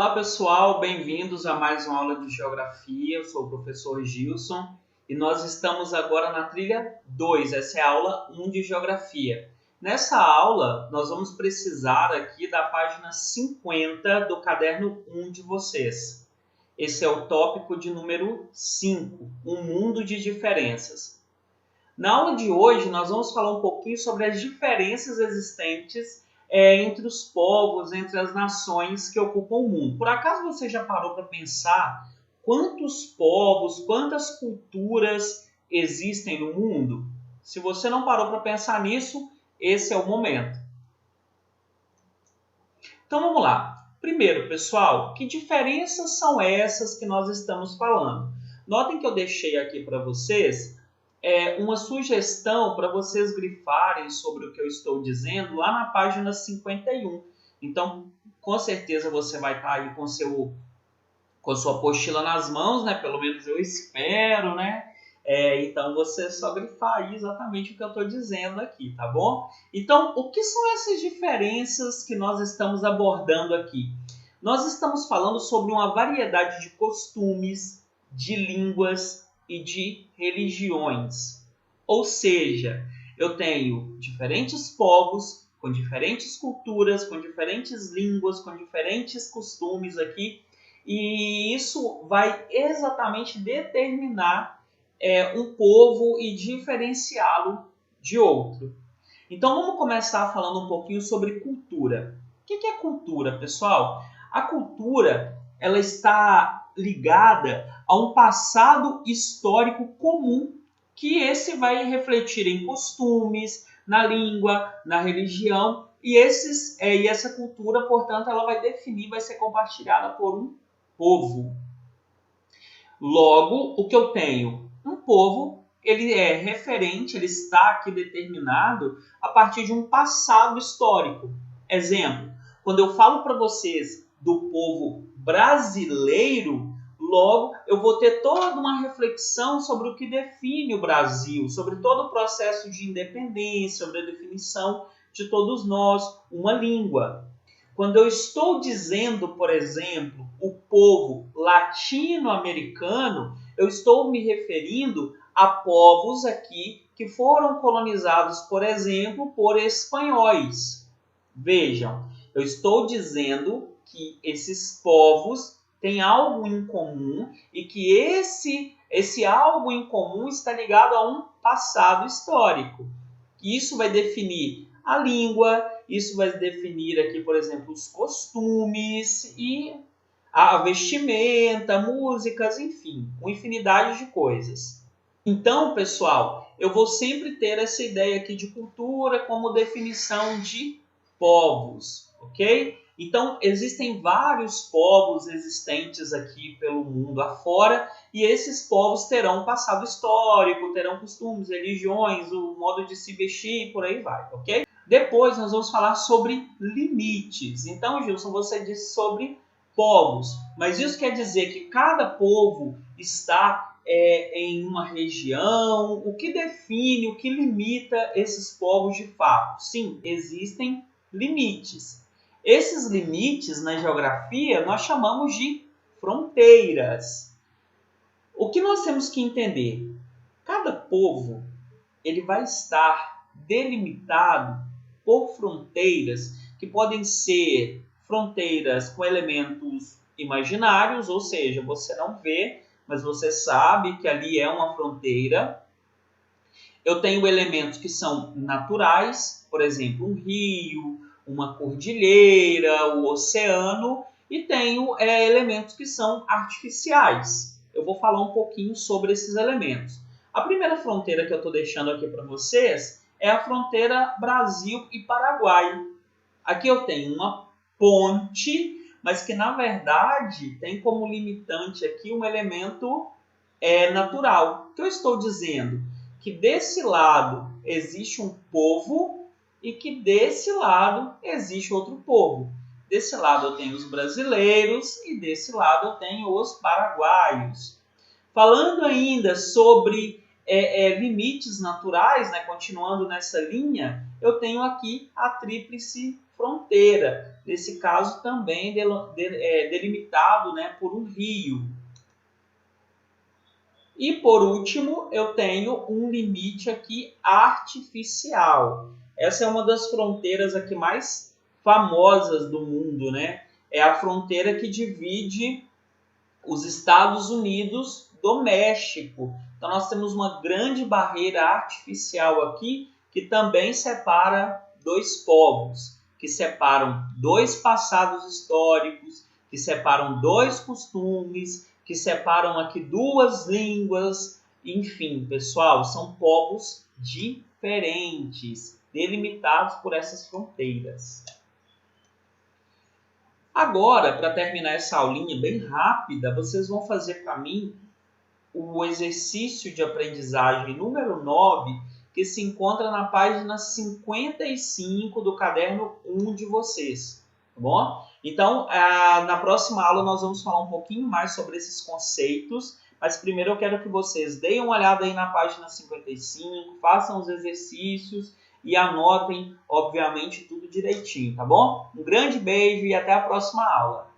Olá pessoal, bem-vindos a mais uma aula de Geografia. Eu sou o professor Gilson e nós estamos agora na trilha 2, essa é a aula 1 de Geografia. Nessa aula nós vamos precisar aqui da página 50 do caderno 1 de vocês. Esse é o tópico de número 5, um mundo de diferenças. Na aula de hoje nós vamos falar um pouquinho sobre as diferenças existentes entre os povos, entre as nações que ocupam o mundo. Por acaso você já parou para pensar quantos povos, quantas culturas existem no mundo? Se você não parou para pensar nisso, esse é o momento. Então vamos lá. Primeiro, pessoal, que diferenças são essas que nós estamos falando? Notem que eu deixei aqui para vocês uma sugestão para vocês grifarem sobre o que eu estou dizendo lá na página 51. Então, com certeza você vai estar aí com a sua apostila nas mãos, né? Pelo menos eu espero, né? Então, você só grifar aí exatamente o que eu estou dizendo aqui, tá bom? Então, o que são essas diferenças que nós estamos abordando aqui? Nós estamos falando sobre uma variedade de costumes, de línguas e de religiões. Ou seja, eu tenho diferentes povos, com diferentes culturas, com diferentes línguas, com diferentes costumes aqui, e isso vai exatamente determinar um povo e diferenciá-lo de outro. Então vamos começar falando um pouquinho sobre cultura. O que é cultura, pessoal? A cultura ela está ligada a um passado histórico comum que esse vai refletir em costumes, na língua, na religião e essa cultura, portanto, ela vai definir, vai ser compartilhada por um povo. Logo, o que eu tenho? Um povo, ele é referente, ele está aqui determinado a partir de um passado histórico. Exemplo, quando eu falo para vocês do povo brasileiro, logo eu vou ter toda uma reflexão sobre o que define o Brasil, sobre todo o processo de independência, sobre a definição de todos nós, uma língua. Quando eu estou dizendo, por exemplo, o povo latino-americano, eu estou me referindo a povos aqui que foram colonizados, por exemplo, por espanhóis. Vejam, eu estou dizendo que esses povos têm algo em comum e que esse algo em comum está ligado a um passado histórico. Isso vai definir a língua, isso vai definir aqui, por exemplo, os costumes e a vestimenta, músicas, enfim, uma infinidade de coisas. Então, pessoal, eu vou sempre ter essa ideia aqui de cultura como definição de povos, ok? Então, existem vários povos existentes aqui pelo mundo afora e esses povos terão um passado histórico, terão costumes, religiões, o modo de se vestir e por aí vai, ok? Depois nós vamos falar sobre limites. Então, Gilson, você disse sobre povos, mas isso quer dizer que cada povo está em uma região, o que define, o que limita esses povos de fato? Sim, existem limites. Esses limites na geografia nós chamamos de fronteiras. O que nós temos que entender? Cada povo ele vai estar delimitado por fronteiras que podem ser fronteiras com elementos imaginários, ou seja, você não vê, mas você sabe que ali é uma fronteira. Eu tenho elementos que são naturais, por exemplo, um rio, uma cordilheira, o oceano, e tenho elementos que são artificiais. Eu vou falar um pouquinho sobre esses elementos. A primeira fronteira que eu estou deixando aqui para vocês é a fronteira Brasil e Paraguai. Aqui eu tenho uma ponte, mas que na verdade tem como limitante aqui um elemento natural. O que eu estou dizendo? Que desse lado existe um povo e que desse lado existe outro povo. Desse lado eu tenho os brasileiros e desse lado eu tenho os paraguaios. Falando ainda sobre limites naturais, né? Continuando nessa linha, eu tenho aqui a tríplice fronteira, nesse caso também delimitado, né, por um rio. E por último, eu tenho um limite aqui artificial. Essa é uma das fronteiras aqui mais famosas do mundo, né? É a fronteira que divide os Estados Unidos do México. Então nós temos uma grande barreira artificial aqui que também separa dois povos, que separam dois passados históricos, que separam dois costumes, que separam aqui duas línguas. Enfim, pessoal, são povos diferentes, delimitados por essas fronteiras. Agora, para terminar essa aulinha bem rápida, vocês vão fazer para mim o exercício de aprendizagem número 9, que se encontra na página 55 do caderno 1 de vocês, tá bom? Então, na próxima aula nós vamos falar um pouquinho mais sobre esses conceitos, mas primeiro eu quero que vocês deem uma olhada aí na página 55, façam os exercícios e anotem, obviamente, tudo direitinho, tá bom? Um grande beijo e até a próxima aula.